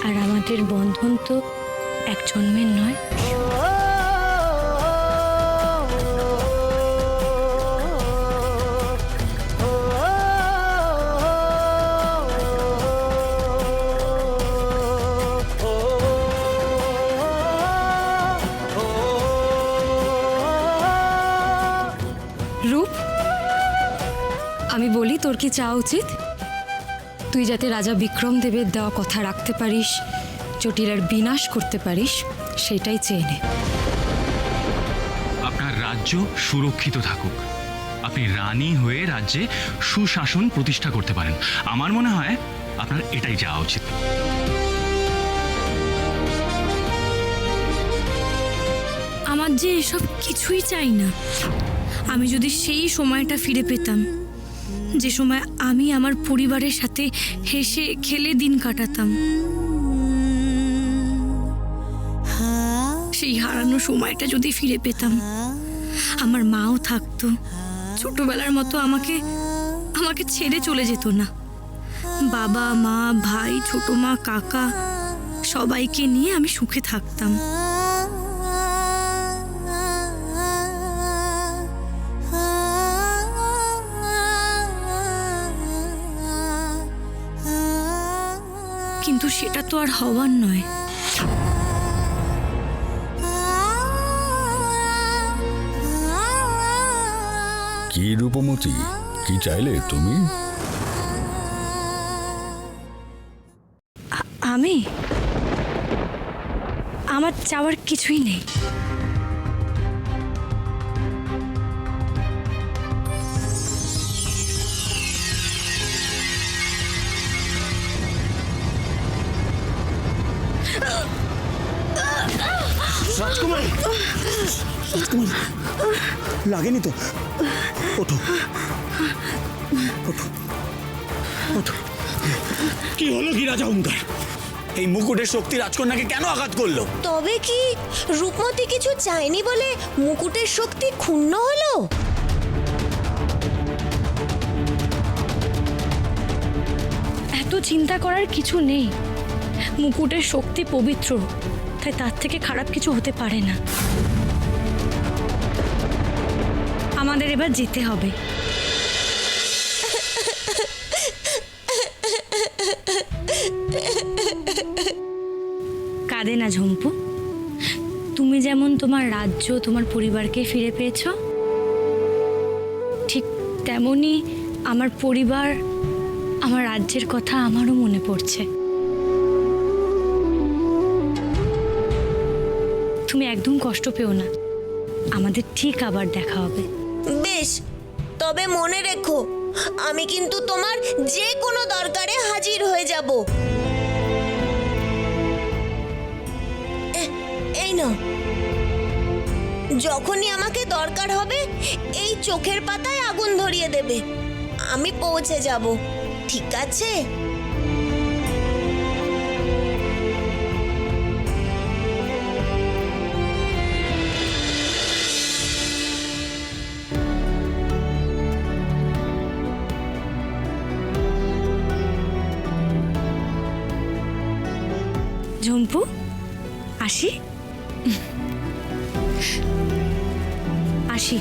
আর আমাদের বন্ধন তো এক জন্মের নয়। রূপ, আমি বলি তোর কি চাওয়া উচিত? তুই যাতে রাজা বিক্রমদেবের দেওয়া কথা রাখতে পারিস, জটিলার বিনাশ করতে পারিস, সেটাই চেয়ে নে। আপনার রাজ্য সুরক্ষিত থাকুক, আপনি রানী হয়ে রাজ্যে সুশাসন প্রতিষ্ঠা করতে পারেন। আমার মনে হয় আপনার এটাই যাওয়া উচিত। আমার যে এসব কিছুই চাই না। আমি যদি সেই সময়টা ফিরে পেতাম, যে সময় আমি আমার পরিবারের সাথে হেসে খেলে দিন কাটাতাম, সেই হারানো সময়টা যদি ফিরে পেতাম, আমার মাও থাকতো, ছোটবেলার মতো আমাকে ছেড়ে চলে যেত না। বাবা মা ভাই ছোট মা কাকা সবাইকে নিয়ে আমি সুখে থাকতাম। কিন্তু সেটা তো আর হওয়ার নয়। কি রূপমতি, কি চাইলে তুমি? আমার চাওয়ার কিছুই নেই। রাজকুমারী, রাজকুমারী, লাগেনি তো? ওঠো, ওঠো, ওঠো। কি হলো কি রাজা ওঙ্কার? এই মুকুটের শক্তি রাজকন্যাকে কেন আঘাত করলো? তবে কি রূপমতি কিছু চায়নি বলে মুকুটের শক্তি ক্ষুণ্ণ হলো? এত চিন্তা করার কিছু নেই। মুকুটের শক্তি পবিত্র, তাই তার থেকে খারাপ কিছু হতে পারে না। আমাদের এবার যেতে হবে। কাঁদে না ঝম্পু। তুমি যেমন তোমার রাজ্য তোমার পরিবারকে ফিরে পেয়েছো, ঠিক তেমনি আমার পরিবার আমার রাজ্যের কথা আমারও মনে পড়ছে। তুমি একদম কষ্ট পেও না, আমাদের ঠিক আবার দেখা হবে। বেশ, তবে মনে রেখো আমি কিন্তু তোমার যে কোনো দরকারে হাজির হয়ে যাব। এই নাও, যখনই আমাকে দরকার হবে এই চোখের পাতায় আগুন ধরিয়ে দেবে, আমি পৌঁছে যাব। ঠিক আছে? ঝম্পু, আসি আসি।